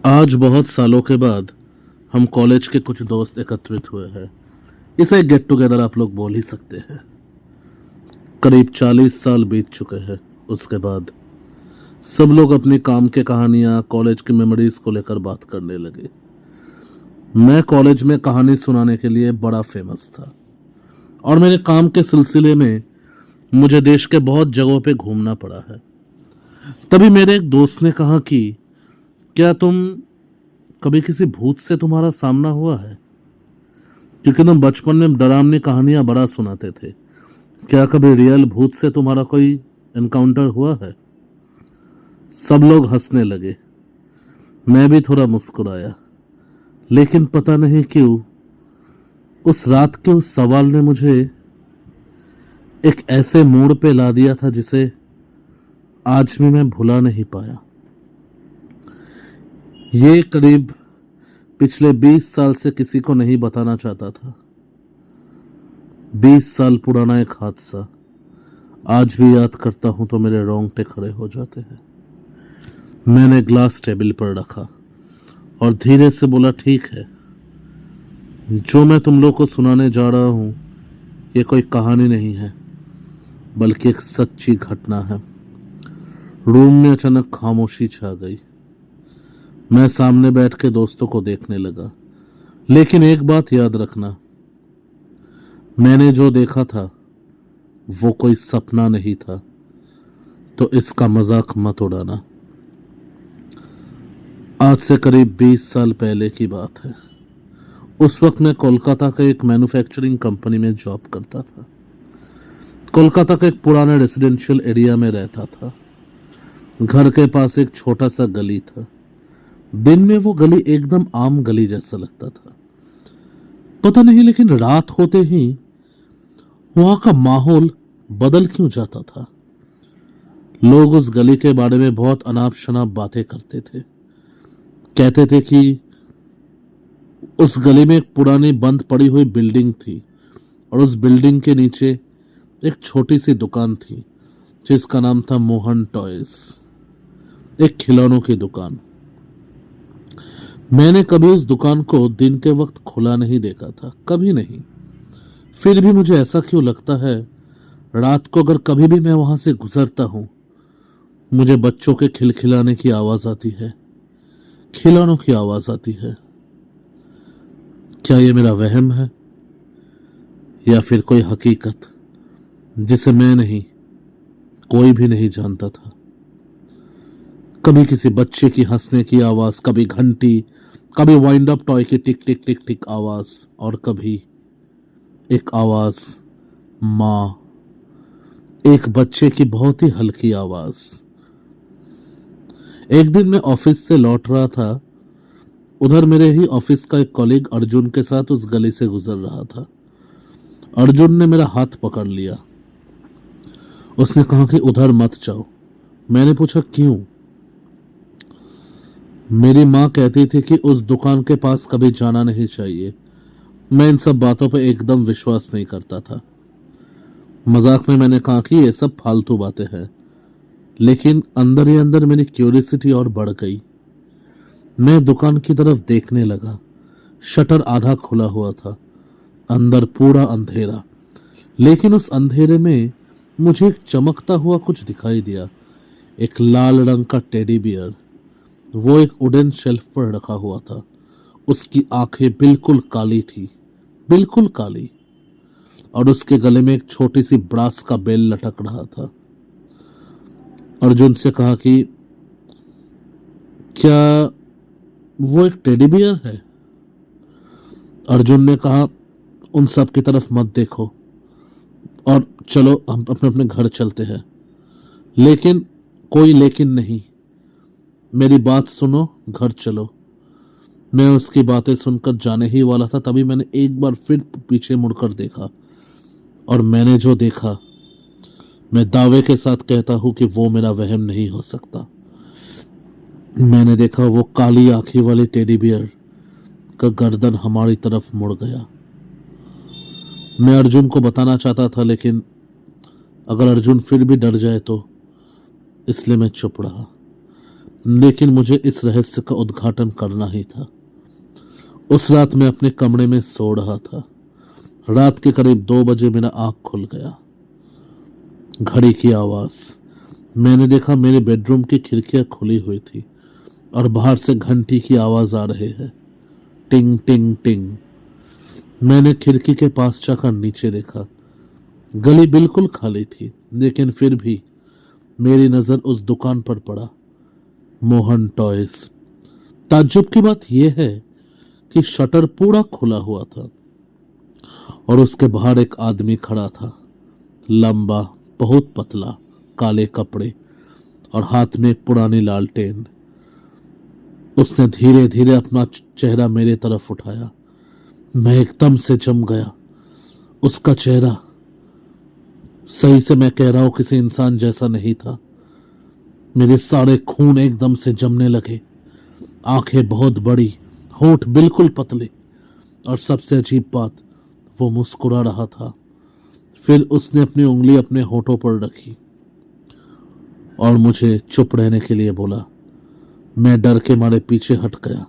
आज बहुत सालों के बाद हम कॉलेज के कुछ दोस्त एकत्रित हुए हैं। इसे गेट टुगेदर आप लोग बोल ही सकते हैं। करीब 40 साल बीत चुके हैं। उसके बाद सब लोग अपनी काम के कहानियां, कॉलेज की मेमोरीज को लेकर बात करने लगे। मैं कॉलेज में कहानी सुनाने के लिए बड़ा फेमस था और मेरे काम के सिलसिले में मुझे देश के बहुत जगहों पे घूमना पड़ा है। तभी मेरे एक दोस्त ने कहा कि क्या कभी किसी भूत से तुम्हारा सामना हुआ है? क्योंकि तुम बचपन में डरावनी कहानियां बड़ा सुनाते थे। क्या कभी रियल भूत से तुम्हारा कोई एनकाउंटर हुआ है? सब लोग हंसने लगे। मैं भी थोड़ा मुस्कुराया, लेकिन पता नहीं क्यों उस रात के उस सवाल ने मुझे एक ऐसे मोड़ पे ला दिया था जिसे आज भी मैं भुला नहीं पाया। ये करीब पिछले 20 साल से किसी को नहीं बताना चाहता था। 20 साल पुराना एक हादसा आज भी याद करता हूं तो मेरे रोंगटे खड़े हो जाते हैं। मैंने ग्लास टेबल पर रखा और धीरे से बोला, ठीक है, जो मैं तुम लोग को सुनाने जा रहा हूं ये कोई कहानी नहीं है, बल्कि एक सच्ची घटना है। रूम में अचानक खामोशी छा गई। मैं सामने बैठ के दोस्तों को देखने लगा, लेकिन एक बात याद रखना, मैंने जो देखा था वो कोई सपना नहीं था, तो इसका मजाक मत उड़ाना। आज से करीब 20 साल पहले की बात है। उस वक्त मैं कोलकाता के एक मैन्युफैक्चरिंग कंपनी में जॉब करता था। कोलकाता के एक पुराने रेजिडेंशियल एरिया में रहता था। घर के पास एक छोटा सा गली था। दिन में वो गली एकदम आम गली जैसा लगता था। पता नहीं, लेकिन रात होते ही वहां का माहौल बदल क्यों जाता था। लोग उस गली के बारे में बहुत अनाप शनाप बातें करते थे। कहते थे कि उस गली में एक पुरानी बंद पड़ी हुई बिल्डिंग थी और उस बिल्डिंग के नीचे एक छोटी सी दुकान थी जिसका नाम था मोहन टॉयज, एक खिलौनों की दुकान। मैंने कभी उस दुकान को दिन के वक्त खुला नहीं देखा था, कभी नहीं। फिर भी मुझे ऐसा क्यों लगता है, रात को अगर कभी भी मैं वहां से गुजरता हूं, मुझे बच्चों के खिलखिलाने की आवाज आती है, खिलौनों की आवाज आती है। क्या ये मेरा वहम है या फिर कोई हकीकत जिसे मैं नहीं, कोई भी नहीं जानता था? कभी किसी बच्चे की हंसने की आवाज, कभी घंटी, कभी वाइंड अप टॉय की टिक टिक टिक टिक आवाज, और कभी एक आवाज, मां, एक बच्चे की बहुत ही हल्की आवाज। एक दिन मैं ऑफिस से लौट रहा था। उधर मेरे ही ऑफिस का एक कॉलीग अर्जुन के साथ उस गली से गुजर रहा था। अर्जुन ने मेरा हाथ पकड़ लिया। उसने कहा कि उधर मत जाओ। मैंने पूछा, क्यों? मेरी माँ कहती थी कि उस दुकान के पास कभी जाना नहीं चाहिए। मैं इन सब बातों पर एकदम विश्वास नहीं करता था। मजाक में मैंने कहा कि ये सब फालतू बातें हैं, लेकिन अंदर ही अंदर मेरी क्यूरियोसिटी और बढ़ गई। मैं दुकान की तरफ देखने लगा। शटर आधा खुला हुआ था, अंदर पूरा अंधेरा, लेकिन उस अंधेरे में मुझे एक चमकता हुआ कुछ दिखाई दिया। एक लाल रंग का टेडी बियर, वो एक वुडन शेल्फ पर रखा हुआ था। उसकी आंखें बिल्कुल काली थी, बिल्कुल काली, और उसके गले में एक छोटी सी ब्रास का बेल लटक रहा था। अर्जुन से कहा कि क्या वो एक टेडी बियर है? अर्जुन ने कहा, उन सब की तरफ मत देखो और चलो हम अपने अपने घर चलते हैं। लेकिन कोई लेकिन नहीं, मेरी बात सुनो, घर चलो। मैं उसकी बातें सुनकर जाने ही वाला था, तभी मैंने एक बार फिर पीछे मुड़कर देखा, और मैंने जो देखा, मैं दावे के साथ कहता हूं कि वो मेरा वहम नहीं हो सकता। मैंने देखा वो काली आंखें वाली टेडी बियर का गर्दन हमारी तरफ मुड़ गया। मैं अर्जुन को बताना चाहता था, लेकिन अगर अर्जुन फिर भी डर जाए तो, इसलिए मैं चुप रहा। लेकिन मुझे इस रहस्य का उद्घाटन करना ही था। उस रात मैं अपने कमरे में सो रहा था। रात के करीब 2 बजे मेरा आंख खुल गया। घड़ी की आवाज। मैंने देखा मेरे बेडरूम की खिड़कियां खुली हुई थी और बाहर से घंटी की आवाज आ रही है, टिंग टिंग टिंग। मैंने खिड़की के पास जाकर नीचे देखा। गली बिल्कुल खाली थी, लेकिन फिर भी मेरी नजर उस दुकान पर पड़ा, मोहन टॉयज। ताज्जुब की बात यह है कि शटर पूरा खुला हुआ था और उसके बाहर एक आदमी खड़ा था, लंबा, बहुत पतला, काले कपड़े और हाथ में एक पुरानी लालटेन। उसने धीरे धीरे अपना चेहरा मेरे तरफ उठाया। मैं एकदम से जम गया। उसका चेहरा, सही से मैं कह रहा हूं, किसी इंसान जैसा नहीं था। मेरे सारे खून एकदम से जमने लगे। आंखें बहुत बड़ी, होंठ बिल्कुल पतले, और सबसे अजीब बात, वो मुस्कुरा रहा था। फिर उसने अपनी उंगली अपने होठों पर रखी और मुझे चुप रहने के लिए बोला। मैं डर के मारे पीछे हट गया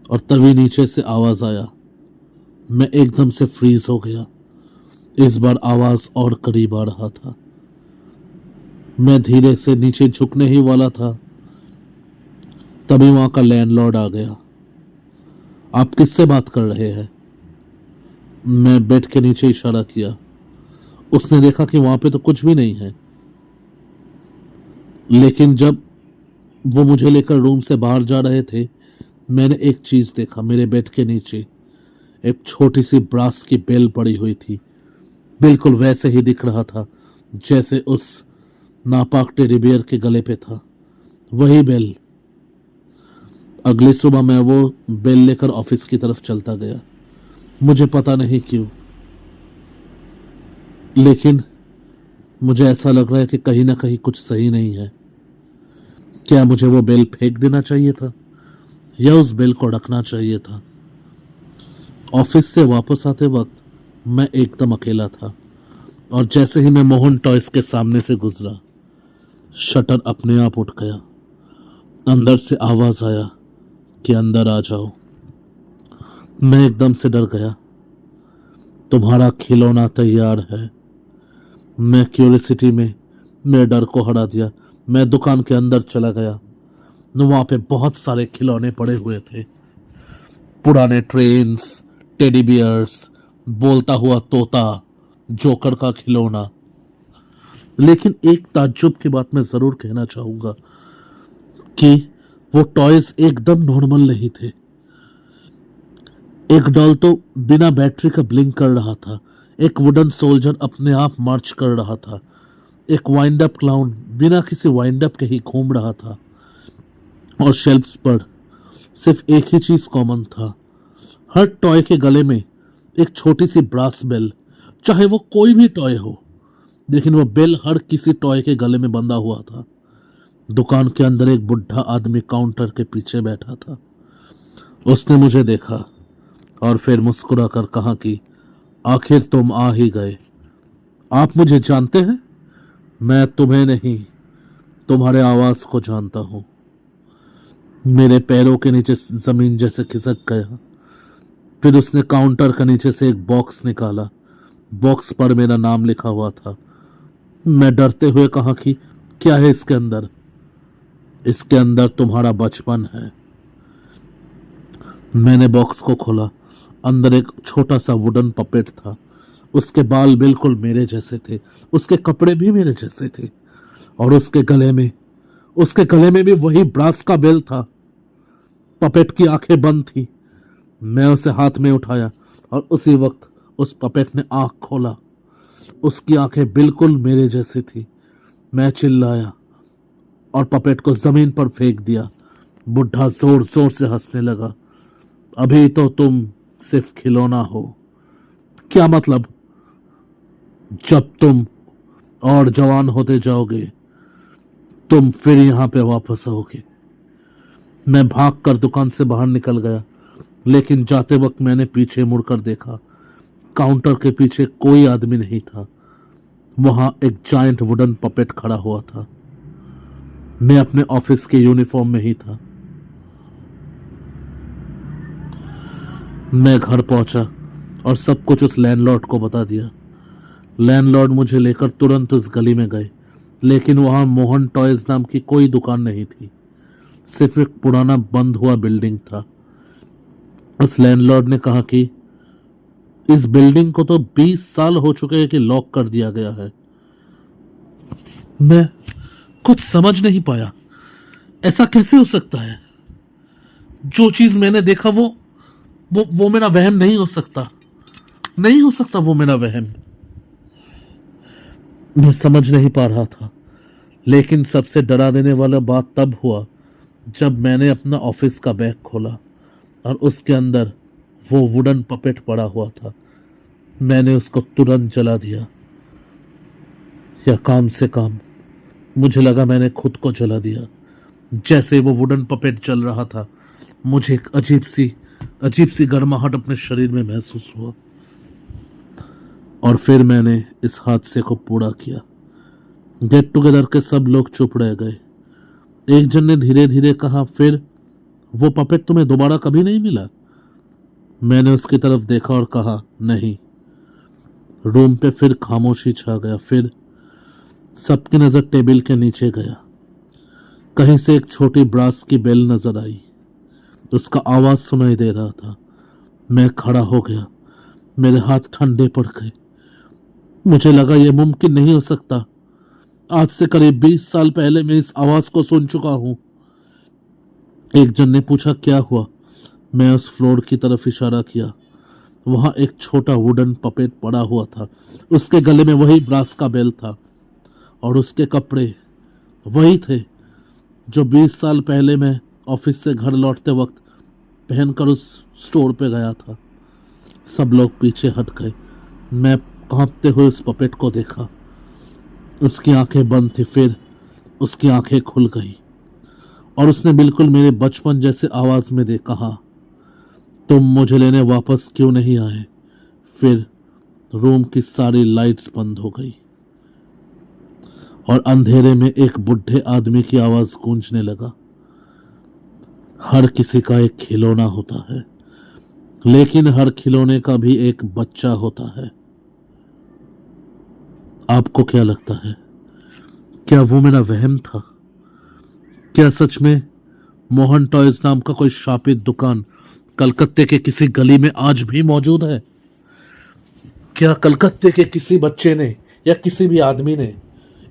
और तभी नीचे से आवाज आया। मैं एकदम से फ्रीज हो गया। इस बार आवाज और करीब आ रहा था। मैं धीरे से नीचे झुकने ही वाला था, तभी वहां का लैंडलॉर्ड आ गया। आप किससे बात कर रहे हैं? मैं बेड के नीचे इशारा किया। उसने देखा कि वहां पे तो कुछ भी नहीं है, लेकिन जब वो मुझे लेकर रूम से बाहर जा रहे थे, मैंने एक चीज देखा। मेरे बेड के नीचे एक छोटी सी ब्रास की बेल पड़ी हुई थी। बिल्कुल वैसे ही दिख रहा था जैसे उस नापाक टेडी बियर के गले पे था, वही बेल। अगली सुबह मैं वो बेल लेकर ऑफिस की तरफ चलता गया। मुझे पता नहीं क्यों, लेकिन मुझे ऐसा लग रहा है कि कहीं ना कहीं कुछ सही नहीं है। क्या मुझे वो बेल फेंक देना चाहिए था या उस बेल को रखना चाहिए था? ऑफिस से वापस आते वक्त मैं एकदम अकेला था और जैसे ही मैं मोहन टॉयज के सामने से गुजरा, शटर अपने आप उठ गया। अंदर से आवाज आया कि अंदर आ जाओ। मैं एकदम से डर गया। तुम्हारा खिलौना तैयार है। मैं क्यूरियोसिटी में मेरे डर को हरा दिया। मैं दुकान के अंदर चला गया। वहां पे बहुत सारे खिलौने पड़े हुए थे, पुराने ट्रेन्स, टेडी बियर्स, बोलता हुआ तोता, जोकर का खिलौना। लेकिन एक ताज्जुब की बात मैं जरूर कहना चाहूंगा कि वो टॉयज एकदम नॉर्मल नहीं थे। एक डॉल तो बिना बैटरी का ब्लिंक कर रहा था, एक वुडन सोल्जर अपने आप मार्च कर रहा था, एक वाइंड अप क्लाउन बिना किसी वाइंड अप के ही घूम रहा था, और शेल्फ्स पर सिर्फ एक ही चीज कॉमन था। हर टॉय के गले में एक छोटी सी ब्रास बेल। चाहे वो कोई भी टॉय हो, लेकिन वो बेल हर किसी टॉय के गले में बंधा हुआ था। दुकान के अंदर एक बुढ़ा आदमी काउंटर के पीछे बैठा था। उसने मुझे देखा और फिर मुस्कुरा कर कहा कि आखिर तुम आ ही गए। आप मुझे जानते हैं? मैं तुम्हें नहीं, तुम्हारे आवाज को जानता हूं। मेरे पैरों के नीचे जमीन जैसे खिसक गया। फिर उसने काउंटर के नीचे से एक बॉक्स निकाला। बॉक्स पर मेरा नाम लिखा हुआ था। मैं डरते हुए कहा कि क्या है इसके अंदर? इसके अंदर तुम्हारा बचपन है। मैंने बॉक्स को खोला। अंदर एक छोटा सा वुडन पपेट था। उसके बाल बिल्कुल मेरे जैसे थे, उसके कपड़े भी मेरे जैसे थे, और उसके गले में भी वही ब्रास का बेल था। पपेट की आंखें बंद थी। मैं उसे हाथ में उठाया और उसी वक्त उस पपेट ने आंख खोला। उसकी आंखें बिल्कुल मेरे जैसी थी। मैं चिल्लाया और पपेट को जमीन पर फेंक दिया। बुढ़ा जोर जोर से हंसने लगा। अभी तो तुम सिर्फ खिलौना हो। क्या मतलब? जब तुम और जवान होते जाओगे, तुम फिर यहां पे वापस आओगे। मैं भागकर दुकान से बाहर निकल गया, लेकिन जाते वक्त मैंने पीछे मुड़कर देखा। काउंटर के पीछे कोई आदमी नहीं था। वहां एक जायंट वुडन पपेट खड़ा हुआ था। मैं अपने ऑफिस के यूनिफॉर्म में ही था। मैं घर पहुंचा और सब कुछ उस लैंडलॉर्ड को बता दिया। लैंडलॉर्ड मुझे लेकर तुरंत उस गली में गए, लेकिन वहां मोहन टॉयज नाम की कोई दुकान नहीं थी, सिर्फ एक पुराना बंद हुआ बिल्डिंग था। उस लैंडलॉर्ड ने कहा कि इस बिल्डिंग को तो 20 साल हो चुके हैं कि लॉक कर दिया गया है। मैं कुछ समझ नहीं पाया, ऐसा कैसे हो सकता है? जो चीज मैंने देखा वो मेरा वहम नहीं हो सकता, नहीं हो सकता वो मेरा वहम। मैं समझ नहीं पा रहा था, लेकिन सबसे डरा देने वाला बात तब हुआ जब मैंने अपना ऑफिस का बैग खोला और उसके अंदर वो वुडन पपेट पड़ा हुआ था। मैंने उसको तुरंत जला दिया, या काम से काम, मुझे लगा मैंने खुद को जला दिया। जैसे वो वुडन पपेट जल रहा था, मुझे एक अजीब सी गर्माहट अपने शरीर में महसूस हुआ। और फिर मैंने इस हादसे को पूरा किया। गेट टुगेदर के सब लोग चुप रह गए। एक जन ने धीरे धीरे कहा, फिर वो पपेट तुम्हें दोबारा कभी नहीं मिला? मैंने उसकी तरफ देखा और कहा, नहीं। रूम पे फिर खामोशी छा गया। फिर सबकी नजर टेबल के नीचे गया। कहीं से एक छोटी ब्रास की बेल नजर आई। उसका आवाज सुनाई दे रहा था। मैं खड़ा हो गया, मेरे हाथ ठंडे पड़ गए। मुझे लगा यह मुमकिन नहीं हो सकता। आज से करीब 20 साल पहले मैं इस आवाज को सुन चुका हूं। एक जन ने पूछा, क्या हुआ? मैं उस फ्लोर की तरफ इशारा किया। वहां एक छोटा वुडन पपेट पड़ा हुआ था। उसके गले में वही ब्रास का बेल था और उसके कपड़े वही थे जो 20 साल पहले मैं ऑफिस से घर लौटते वक्त पहनकर उस स्टोर पे गया था। सब लोग पीछे हट गए। मैं कांपते हुए उस पपेट को देखा। उसकी आंखें बंद थी, फिर उसकी आंखें खुल गई और उसने बिल्कुल मेरे बचपन जैसे आवाज में दे कहा, तुम मुझे लेने वापस क्यों नहीं आए? फिर रूम की सारी लाइट्स बंद हो गई और अंधेरे में एक बुढ़े आदमी की आवाज गूंजने लगा। हर किसी का एक खिलौना होता है, लेकिन हर खिलौने का भी एक बच्चा होता है। आपको क्या लगता है, क्या वो मेरा वहम था? क्या सच में मोहन टॉयज नाम का कोई शापित दुकान कलकत्ते के किसी गली में आज भी मौजूद है? क्या कलकत्ते के किसी बच्चे ने या किसी भी आदमी ने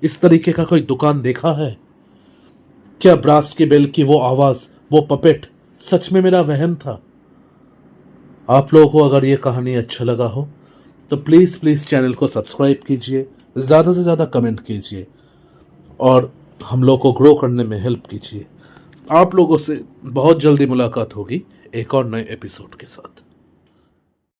इस तरीके का कोई दुकान देखा है? क्या ब्रास की बेल की वो आवाज, वो पपेट सच में मेरा वहम था? आप लोगों को अगर ये कहानी अच्छा लगा हो तो प्लीज चैनल को सब्सक्राइब कीजिए, ज्यादा से ज्यादा कमेंट कीजिए और हम लोग को ग्रो करने में हेल्प कीजिए। आप लोगों से बहुत जल्दी मुलाकात होगी एक और नए एपिसोड के साथ।